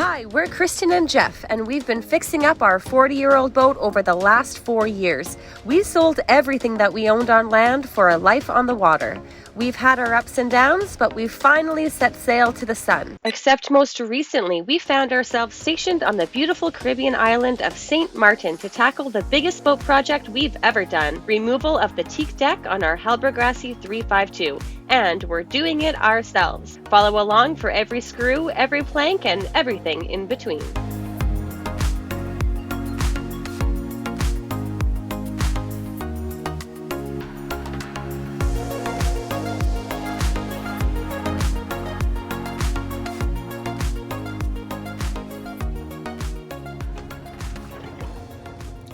Hi, we're Kristen and Jeff, and we've been fixing up our 40-year-old boat over the last 4 years. We sold everything that we owned on land for a life on the water. We've had our ups and downs, but we've finally set sail to the sun. Except most recently, we found ourselves stationed on the beautiful Caribbean island of St. Martin to tackle the biggest boat project we've ever done, removal of the Teak deck on our Hallberg Rassy 352. And we're doing it ourselves. Follow along for every screw, every plank, and everything in between.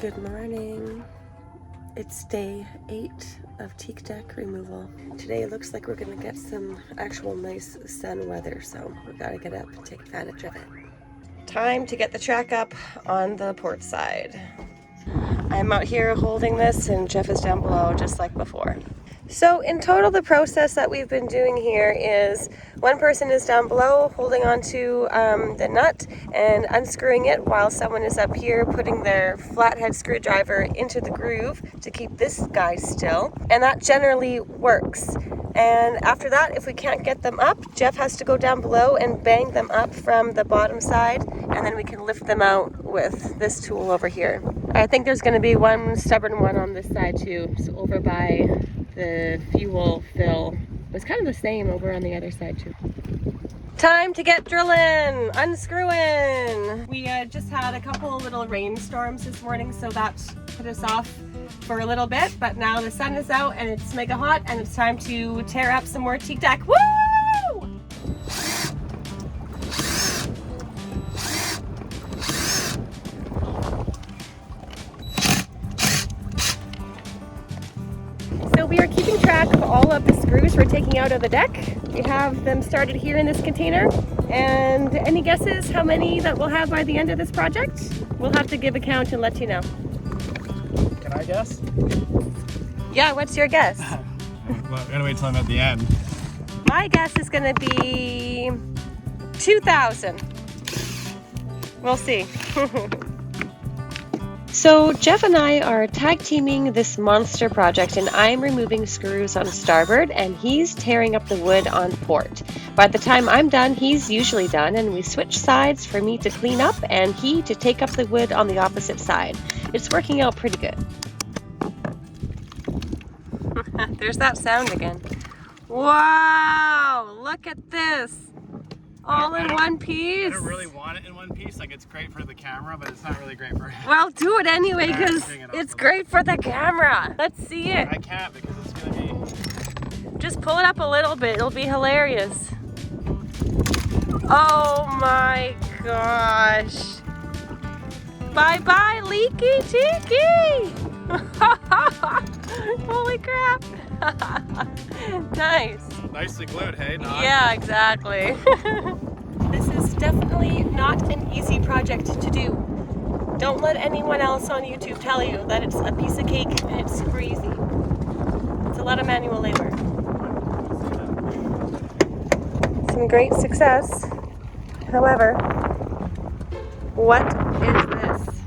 Good morning. It's day 8 of Teak deck removal. Today it looks like we're gonna get some actual nice sun weather, so we've gotta get up and take advantage of it. Time to get the track up on the port side. I'm out here holding this and Jeff is down below just like before. So in total, the process that we've been doing here is one person is down below holding onto the nut and unscrewing it while someone is up here putting their flathead screwdriver into the groove to keep this guy still. And that generally works. And after that, if we can't get them up, Jeff has to go down below and bang them up from the bottom side, and then we can lift them out with this tool over here. I think there's going to be one stubborn one on this side too, so over by the fuel fill. It's kind of the same over on the other side too. Time to get drilling, unscrewing. We just had a couple little rainstorms this morning, so that put us off for a little bit, but now the sun is out and it's mega hot and it's time to tear up some more Teak deck. Woo! So we are keeping track of all of the screws we're taking out of the deck. We have them started here in this container. And any guesses how many that we'll have by the end of this project? We'll have to give a count and let you know. Can I guess? Yeah, what's your guess? Well, I gotta wait till I'm at the end. My guess is gonna be 2,000. We'll see. So Jeff and I are tag teaming this monster project, and I'm removing screws on starboard and he's tearing up the wood on port. By the time I'm done, he's usually done, and we switch sides for me to clean up and he to take up the wood on the opposite side. It's working out pretty good. There's that sound again. Wow, look at this. All in one piece. I don't really want it in one piece. Like, it's great for the camera, but it's not really great for it. Well, do it anyway because it's great for the camera. Let's see it. I can't because it's gonna be... Just pull it up a little bit. It'll be hilarious. Oh my gosh. Bye-bye, leaky Tiki. Holy crap. Nice. Nicely glued, hey? Not. Yeah, exactly. This is definitely not an easy project to do. Don't let anyone else on YouTube tell you that it's a piece of cake and it's super easy. It's a lot of manual labor. Some great success. However, what is this?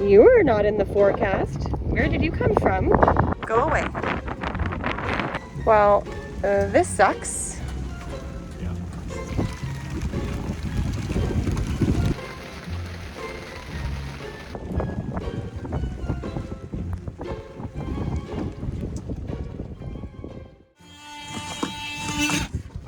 You're not in the forecast. Where did you come from? Go away. Well, this sucks. Yeah.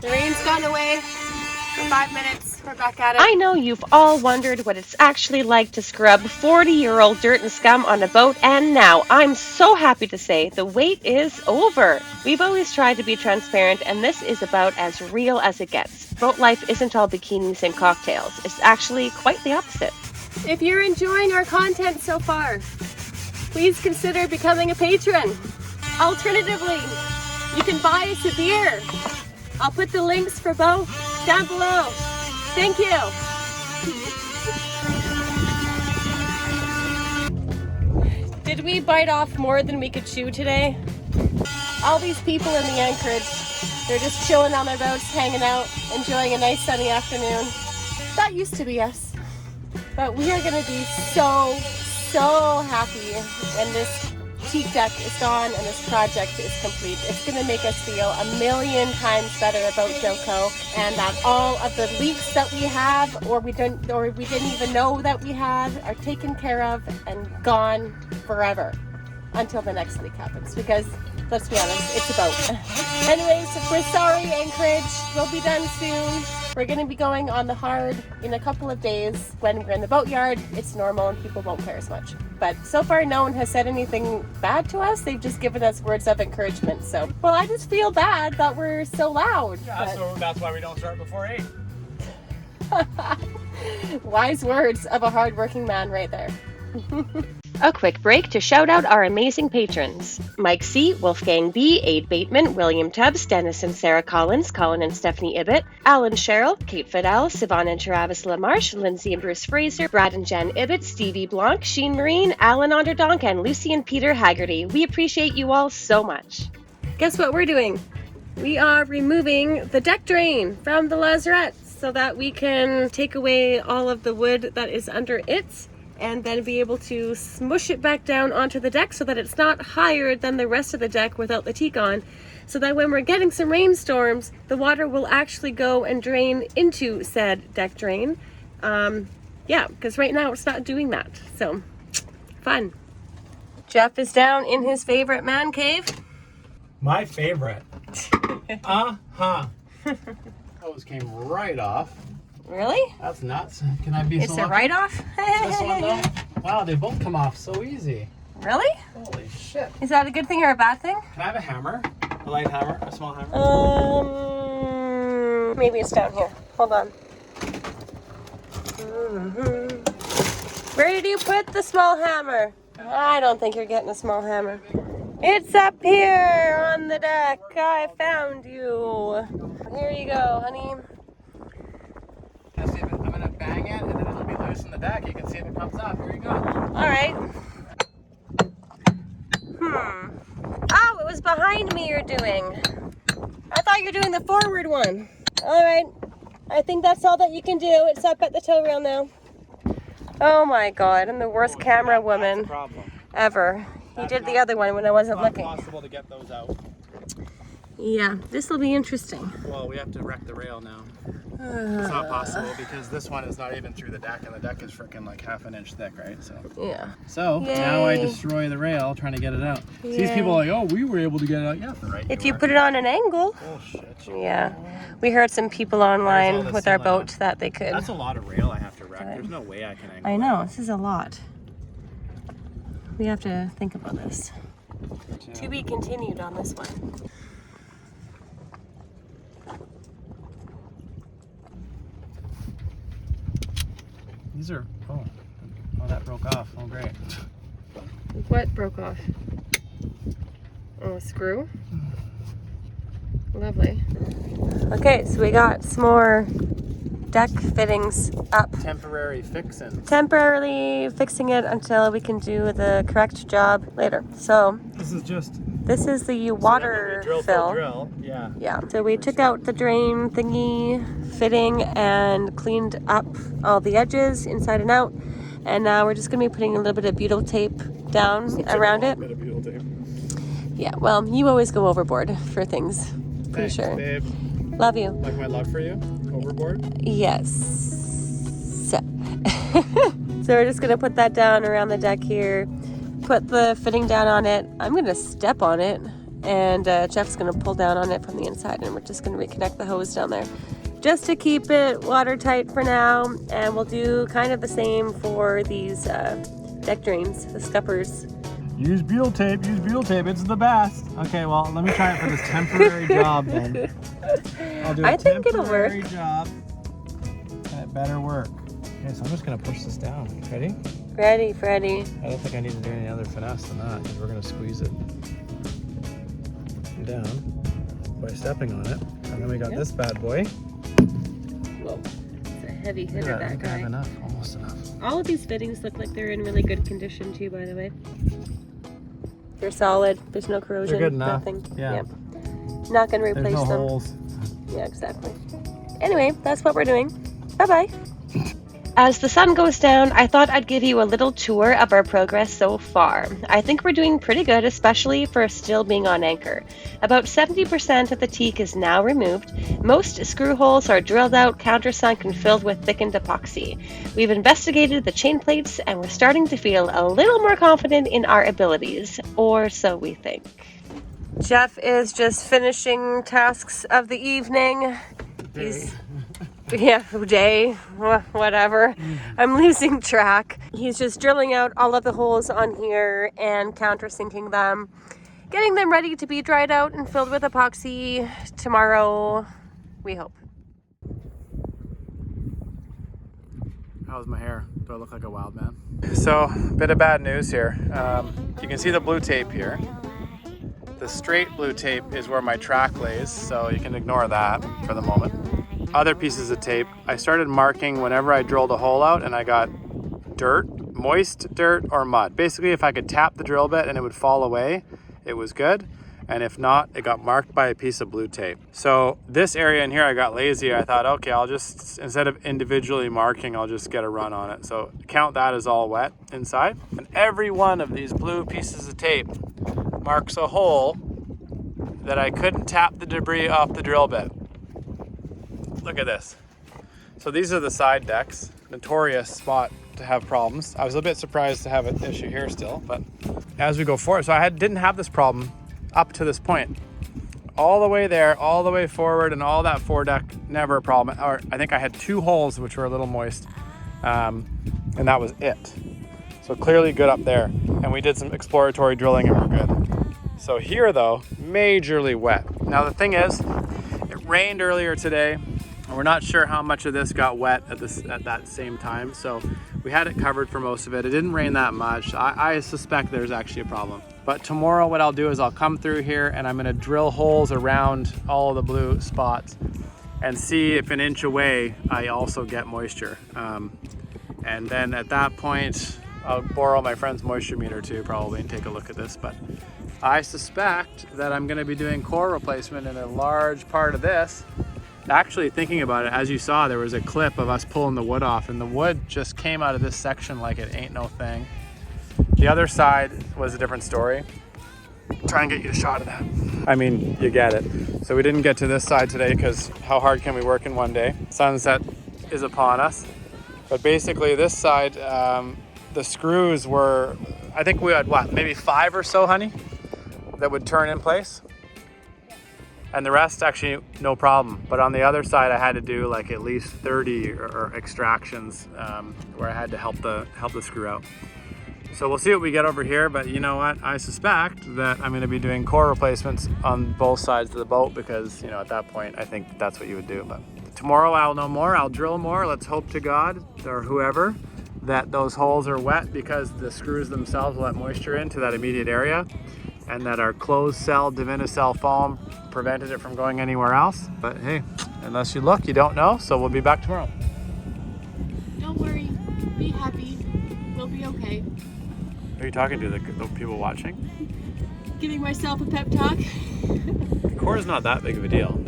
The rain's gone away for 5 minutes. We're back at it. I know you've all wondered what it's actually like to scrub 40-year-old dirt and scum on a boat, and now I'm so happy to say the wait is over. We've always tried to be transparent, and this is about as real as it gets. Boat life isn't all bikinis and cocktails. It's actually quite the opposite. If you're enjoying our content so far, please consider becoming a patron. Alternatively, you can buy us a beer. I'll put the links for both down below. Thank you. Did we bite off more than we could chew today? All these people in the anchorage, they're just chilling on their boats, hanging out, enjoying a nice sunny afternoon. that used to be us. But we are gonna be so happy when this teak deck is gone and this project is complete. It's gonna make us feel a million times better about Joko, and that all of the leaks that we have or we didn't even know that we had are taken care of and gone forever until the next leak happens, because let's be honest, it's a boat. Anyways, we're sorry, Anchorage. We'll be done soon. We're going to be going on the hard in a couple of days. When we're in the boatyard, it's normal and people won't care as much. But so far, no one has said anything bad to us. They've just given us words of encouragement. So, well, I just feel bad that we're so loud. Yeah, so that's why we don't start before 8. Wise words of a hardworking man right there. A quick break to shout out our amazing patrons. Mike C., Wolfgang B., Aid Bateman, William Tubbs, Dennis and Sarah Collins, Colin and Stephanie Ibbett, Alan Sherrill, Kate Fidel, Siobhan and Travis LaMarche, Lindsay and Bruce Fraser, Brad and Jen Ibbett, Stevie Blanc, Sheen Marine, Alan Onderdonk, and Lucy and Peter Haggerty. We appreciate you all so much. Guess what we're doing? We are removing the deck drain from the lazarette so that we can take away all of the wood that is under it, and then be able to smush it back down onto the deck so that it's not higher than the rest of the deck without the teak on, so that when we're getting some rainstorms, the water will actually go and drain into said deck drain. Yeah, because right now it's not doing that. So, fun. Jeff is down in his favorite man cave. My favorite. Hose came right off. Really? That's nuts. Can I be so It's a lucky? write-off? This one though? Wow, they both come off so easy. Really? Holy shit. Is that a good thing or a bad thing? Can I have a hammer? A light hammer? A small hammer? Maybe it's down here. Hold on. Where did you put the small hammer? I don't think you're getting a small hammer. It's up here on the deck. I found you. Here you go, honey. I'm gonna bang it and then it'll be loose in the deck. You can see if it comes up. Here you go. Alright. Oh, it was behind me you're doing. I thought you were doing the forward one. Alright. I think that's all that you can do. It's up at the tow rail now. Oh my god, I'm the worst camera woman ever. You did the other one when I wasn't looking. It's impossible to get those out. Yeah, this will be interesting. Well, we have to wreck the rail now. It's not possible because this one is not even through the deck, and the deck is freaking like half an inch thick, right? So yeah. So now I destroy the rail trying to get it out. Yay. These people are like, oh, we were able to get it out. Yeah, right. If you put it on an angle. Bullshit. Yeah. We heard some people online with our boat that they could. That's a lot of rail I have to wreck. There's no way I can angle I know, this is a lot. We have to think about this. Yeah. To be continued on this one. These are, oh, that broke off. Oh, great. What broke off? Oh, a screw? Lovely. Okay, so we got some more deck fittings up. Temporary fixing. Temporarily fixing it until we can do the correct job later. So This is the water fill. Drill. Yeah. Yeah. So we took out the drain thingy fitting and cleaned up all the edges inside and out. And now we're just gonna be putting a little bit of butyl tape down around it. Bit of butyl tape. Yeah. Well, you always go overboard for things. Pretty Thanks, sure. babe. Love you. Like my love for you? Overboard? Yes. So we're just gonna put that down around the deck here. Put the fitting down on it. I'm gonna step on it, and Jeff's gonna pull down on it from the inside, and we're just gonna reconnect the hose down there just to keep it watertight for now. And we'll do kind of the same for these deck drains, the scuppers. Use butyl tape, it's the best. Okay, well, let me try it for this temporary job then. I'll do a I think it'll work. temporary job, and it better work. Okay, so I'm just gonna push this down. Ready? Ready, Freddy. I don't think I need to do any other finesse than that, because we're gonna squeeze it down by stepping on it. And then we got this bad boy. Whoa, it's a heavy hitter, Yeah, I that think I guy. have enough, almost enough. All of these fittings look like they're in really good condition too, by the way. They're solid. There's no corrosion. They're good enough. Nothing. Yeah. Not gonna replace There's no them. holes. Yeah, exactly. Anyway, that's what we're doing. Bye bye. As the sun goes down, I thought I'd give you a little tour of our progress so far. I think we're doing pretty good, especially for still being on anchor. About 70% of the teak is now removed. Most screw holes are drilled out, countersunk, and filled with thickened epoxy. We've investigated the chain plates, and we're starting to feel a little more confident in our abilities, or so we think. Jeff is just finishing tasks of the evening. Day, whatever. I'm losing track. He's just drilling out all of the holes on here and countersinking them, getting them ready to be dried out and filled with epoxy tomorrow, we hope. How's my hair? Do I look like a wild man? So, bit of bad news here. You can see the blue tape here. The straight blue tape is where my track lays, so you can ignore that for the moment. Other pieces of tape, I started marking whenever I drilled a hole out and I got dirt, moist dirt or mud. Basically, if I could tap the drill bit and it would fall away, it was good. And if not, it got marked by a piece of blue tape. So this area in here, I got lazy. I thought, okay, I'll just, instead of individually marking, I'll just get a run on it. So count that as all wet inside. And every one of these blue pieces of tape marks a hole that I couldn't tap the debris off the drill bit. Look at this. So these are the side decks, notorious spot to have problems. I was a bit surprised to have an issue here still, but as we go forward, so I didn't have this problem up to this point. All the way there, all the way forward, and all that foredeck, never a problem. Or I think I had 2 holes which were a little moist, and that was it. So clearly good up there. And we did some exploratory drilling and we're good. So here though, majorly wet. Now the thing is, it rained earlier today. We're not sure how much of this got wet at that same time, so we had it covered for most of it. It didn't rain that much. I suspect there's actually a problem. But tomorrow what I'll do is I'll come through here and I'm gonna drill holes around all of the blue spots and see if an inch away I also get moisture. And then at that point, I'll borrow my friend's moisture meter too probably and take a look at this. But I suspect that I'm gonna be doing core replacement in a large part of this. Actually thinking about it, as you saw, there was a clip of us pulling the wood off and the wood just came out of this section like it ain't no thing. The other side was a different story. Try and get you a shot of that. I mean, you get it. So we didn't get to this side today because how hard can we work in one day? Sunset is upon us. But basically this side, the screws were, I think we had what, maybe 5 or so, honey, that would turn in place. And the rest actually no problem. But on the other side, I had to do like at least 30 or extractions where I had to help the screw out. So we'll see what we get over here. But you know what? I suspect that I'm going to be doing core replacements on both sides of the boat because, you know, at that point, I think that's what you would do. But tomorrow I'll know more. I'll drill more. Let's hope to God or whoever that those holes are wet because the screws themselves let moisture into that immediate area, and that our closed cell Divinycell foam prevented it from going anywhere else. But hey, unless you look, you don't know. So we'll be back tomorrow. Don't worry, be happy, we'll be okay. Who are you talking to, the people watching? Giving myself a pep talk. The core is not that big of a deal.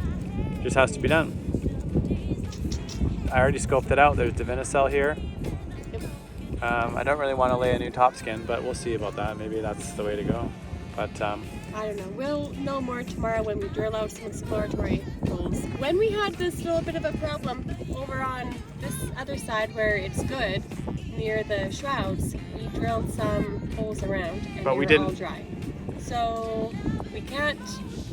It just has to be done. I already scoped it out. There's Divinycell here. I don't really want to lay a new top skin, but we'll see about that. Maybe that's the way to go. But I don't know. We'll know more tomorrow when we drill out some exploratory holes. When we had this little bit of a problem over on this other side where it's good, near the shrouds, we drilled some holes around and but they we were didn't. all dry. So we can't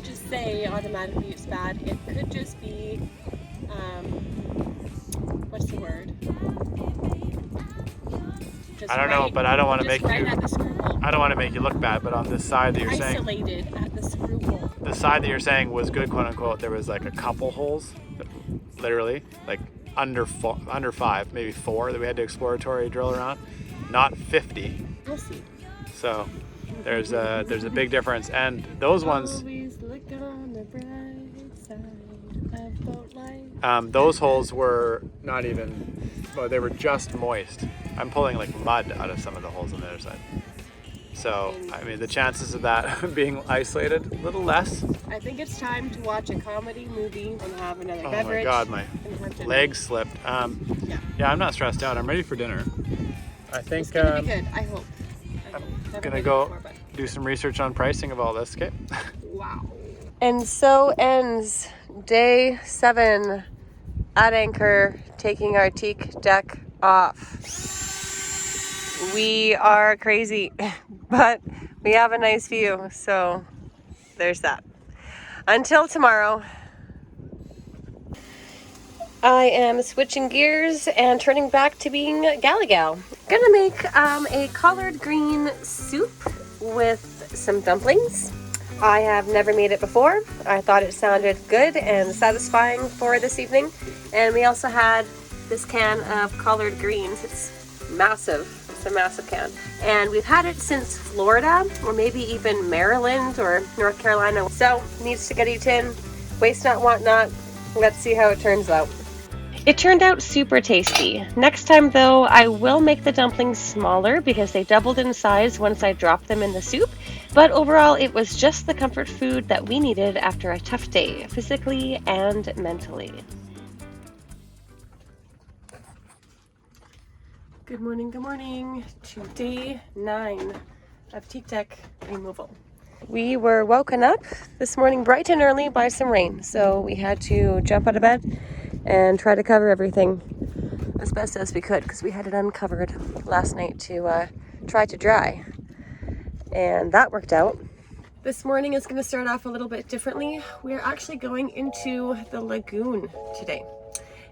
just say automatically it's bad. It could just be, what's the word? Just I don't know, but I don't want to make right you. at the screw hole. I don't want to make you look bad, but on this side that you're saying, Isolated at the screw hole. the side that you're saying was good, quote unquote, there was like a couple holes, literally, like under 5, maybe 4 that we had to exploratory drill around, not 50. We'll see. So there's a big difference, and those ones, Always look on the bright side of boat life. those holes were not even, well, they were just moist. I'm pulling like mud out of some of the holes on the other side. So, I mean, the chances of that being isolated, a little less. I think it's time to watch a comedy movie and have another Oh beverage. my God, my and have dinner. leg slipped. Yeah, I'm not stressed out. I'm ready for dinner. I think It's gonna be good, I hope. I'm gonna go do some research on pricing of all this, okay? Wow. And so ends day 7 at anchor, taking our teak deck off. We are crazy, but we have a nice view, so there's that. Until tomorrow, I am switching gears and turning back to being Galagal. Gonna make a collard green soup with some dumplings. I have never made it before. I thought it sounded good and satisfying for this evening. And we also had this can of collard greens. It's massive. It's a massive can. And we've had it since Florida, or maybe even Maryland or North Carolina. So, needs to get eaten. Waste not, want not. Let's see how it turns out. It turned out super tasty. Next time though, I will make the dumplings smaller because they doubled in size once I dropped them in the soup. But overall, it was just the comfort food that we needed after a tough day, physically and mentally. Good morning to day 9 of Teak deck removal. We were woken up this morning bright and early by some rain, so we had to jump out of bed and try to cover everything as best as we could because we had it uncovered last night to try to dry, and that worked out. This morning is going to start off a little bit differently. We're actually going into the lagoon today.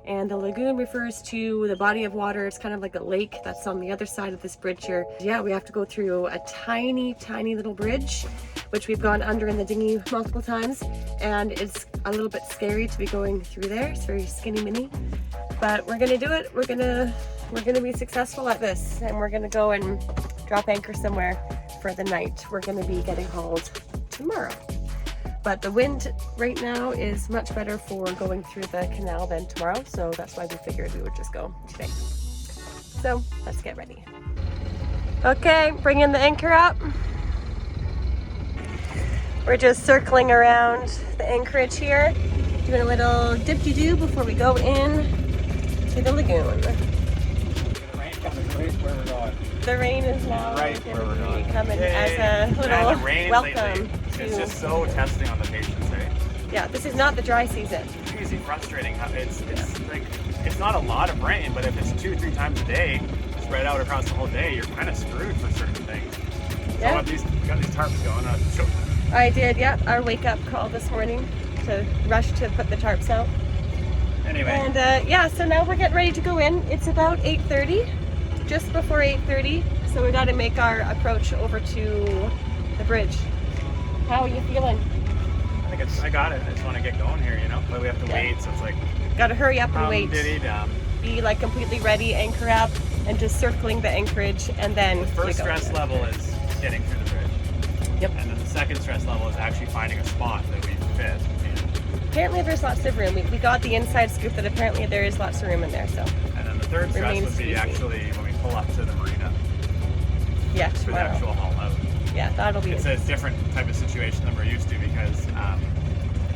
And the lagoon refers to the body of water. It's kind of like a lake that's on the other side of this bridge here. Yeah, we have to go through a tiny, tiny little bridge, which we've gone under in the dinghy multiple times. And it's a little bit scary to be going through there. It's very skinny mini, but we're gonna do it. We're gonna be successful at this, and we're gonna go and drop anchor somewhere for the night. We're gonna be getting hauled tomorrow. But the wind right now is much better for going through the canal than tomorrow, so that's why we figured we would just go today. So let's get ready. Okay, bringing the anchor up. We're just circling around the anchorage here, doing a little dip-de-doo before we go in to the lagoon. The rain is now Right where we're going. coming as a little the rain welcome. It's just so testing on the patience, eh? Yeah, this is not the dry season. It's crazy frustrating. It's like, it's not a lot of rain, but if it's 2-3 times a day, spread out across the whole day, you're kind of screwed for certain things. Yeah. So we got these tarps going on. I did, yeah, our wake up call this morning to rush to put the tarps out. Anyway. And yeah, so now we're getting ready to go in. It's about 8:30, just before 8:30. So we got to make our approach over to the bridge. How are you feeling? I think I got it. I just want to get going here, you know? But we have to wait, so it's like... Got to hurry up and wait. Diddy-dum. Be like completely ready, anchor up, and just circling the anchorage, and then the first stress level is getting through the bridge. Yep. And then the second stress level is actually finding a spot that we fit in. Apparently there's lots of room. We got the inside scoop that apparently there is lots of room in there, so. And then the third stress would be actually when we pull up to the marina. Yeah, for the tomorrow. actual haul out. Yeah, that'll be It's a different type of situation than we're used to because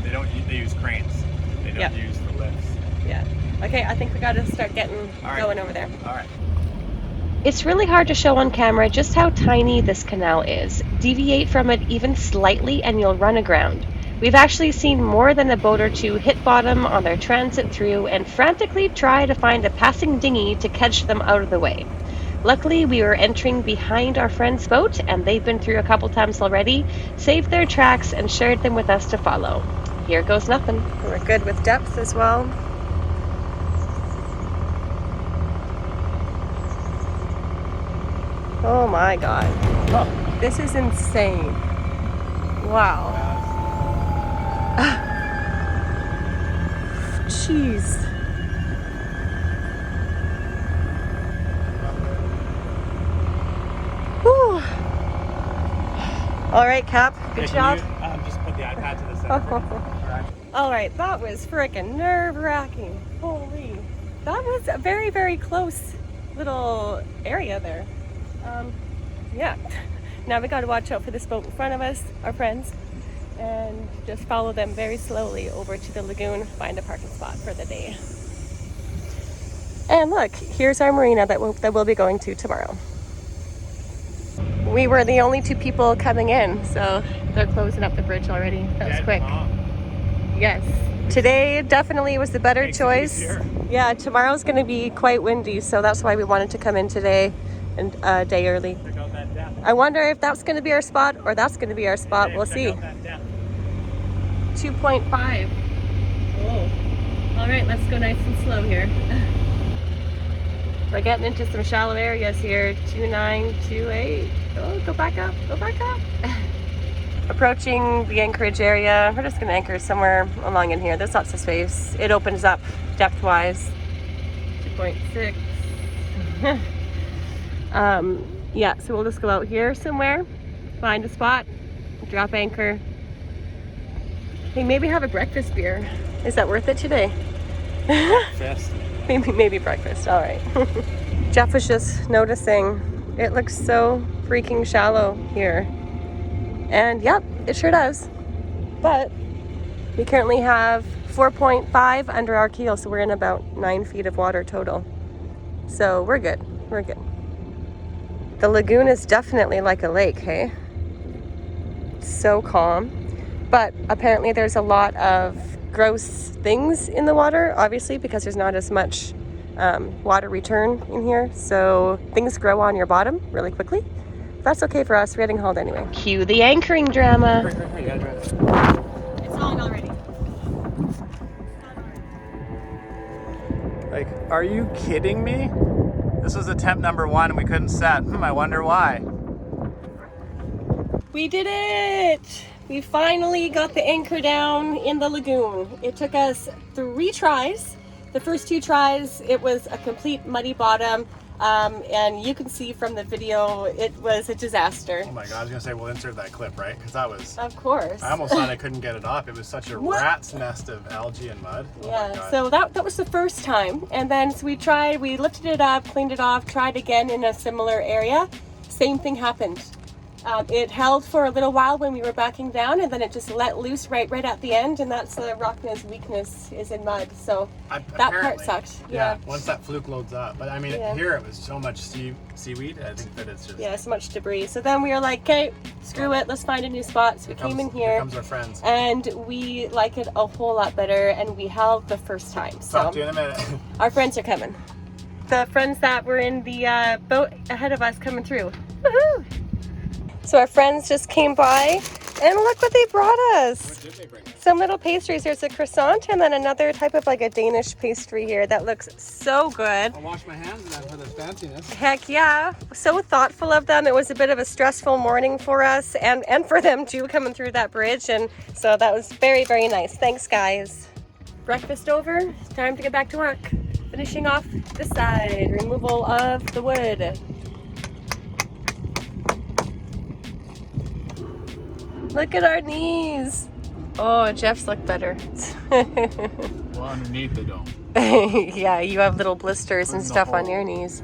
they use cranes. They don't use the lifts. Yeah. Okay, I think we got to start getting going over there. All right. It's really hard to show on camera just how tiny this canal is. Deviate from it even slightly and you'll run aground. We've actually seen more than a boat or two hit bottom on their transit through and frantically try to find a passing dinghy to catch them out of the way. Luckily, we were entering behind our friend's boat, and they've been through a couple times already, saved their tracks, and shared them with us to follow. Here goes nothing. We're good with depth as well. Oh my god. Oh, this is insane. Wow. Jeez. Whew. All right, Cap. Good job. Just put the iPad to the side. All right, that was freaking nerve-wracking. Holy. That was a very, very close little area there. Yeah. Now we got to watch out for this boat in front of us, our friends, and just follow them very slowly over to the lagoon, find a parking spot for the day. And look, here's our marina that we'll be going to tomorrow. We were the only 2 people coming in, so they're closing up the bridge already. That was quick. Yes. Today definitely was the better choice. Yeah, tomorrow's going to be quite windy, so that's why we wanted to come in today and a day early. I wonder if that's going to be our spot or that's going to be our spot. We'll see. 2.5. Oh. All right, let's go nice and slow here. We're getting into some shallow areas here. 2.9, 2.8. Oh, go back up, go back up. Approaching the anchorage area. We're just going to anchor somewhere along in here. There's lots of space. It opens up depth-wise. 2.6. Yeah, so we'll just go out here somewhere, find a spot, drop anchor. Hey, maybe have a breakfast beer. Is that worth it today? Breakfast. Maybe breakfast. All right. Jeff was just noticing it looks so freaking shallow here. And yep, it sure does. But we currently have 4.5 under our keel, so we're in about 9 feet of water total. So we're good. We're good. The lagoon is definitely like a lake, hey? It's so calm. But apparently there's a lot of gross things in the water, obviously, because there's not as much water return in here. So things grow on your bottom really quickly. That's okay for us. We're getting hauled anyway. Cue the anchoring drama. It's on already. Like, are you kidding me? This was attempt number 1 and we couldn't set. I wonder why. We did it! We finally got the anchor down in the lagoon. It took us 3 tries. The first 2 tries, it was a complete muddy bottom. And you can see from the video, it was a disaster. Oh my God, I was gonna say we'll insert that clip, right? Because that was... Of course. I almost thought I couldn't get it off. It was such a rat's nest of algae and mud. Oh yeah, so that was the first time. And then so we lifted it up, cleaned it off, tried again in a similar area. Same thing happened. It held for a little while when we were backing down, and then it just let loose right at the end, and that's the Rockna's weakness is in mud. So that part sucked. Yeah, once that fluke loads up. But I mean, here it was so much seaweed. I think that it's just... Yeah, so much debris. So then we were like, okay, screw it, let's find a new spot. So we came in here. Here comes our friends. And we like it a whole lot better, and we held the first time. So talk to you in a minute. Our friends are coming. The friends that were in the boat ahead of us coming through. Woohoo! So our friends just came by, and look what they brought us. What did they bring us? Some little pastries. There's a croissant and then another type of like a Danish pastry here that looks so good. I'll wash my hands and then for this fanciness. Heck yeah. So thoughtful of them. It was a bit of a stressful morning for us and for them too, coming through that bridge. And so that was very, very nice. Thanks, guys. Breakfast over. Time to get back to work. Finishing off this side. Removal of the wood. Look at our knees. Oh, Jeff's look better. Well, underneath they don't. Yeah, you have little blisters and stuff on your knees.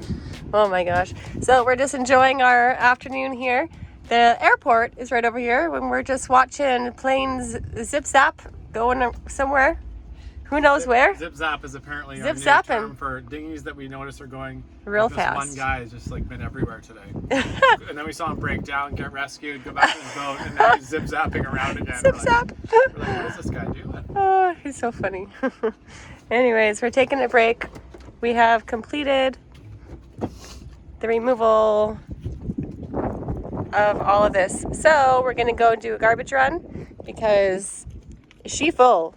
Oh my gosh. So we're just enjoying our afternoon here. The airport is right over here when we're just watching planes zip zap going somewhere. Who knows where? Zip zap is apparently our new term for dinghies that we notice are going real this fast. One guy has just like been everywhere today. And then we saw him break down, get rescued, go back to his boat, and now he's zip zapping around again. Zip zap. We're like, what is this guy doing? Oh, he's so funny. Anyways, we're taking a break. We have completed the removal of all of this. So we're gonna go do a garbage run because she's full.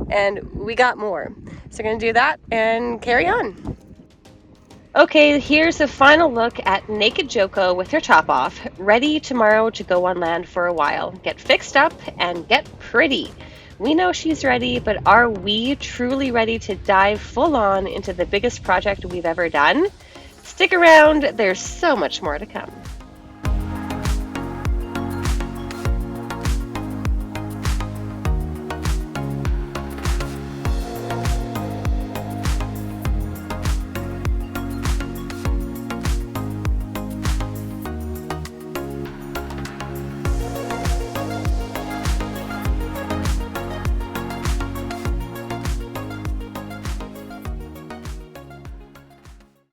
And we got more. So we're going to do that and carry on. Okay, here's a final look at naked Joko with her top off, ready tomorrow to go on land for a while, get fixed up, and get pretty. We know she's ready, but are we truly ready to dive full on into the biggest project we've ever done? Stick around, there's so much more to come.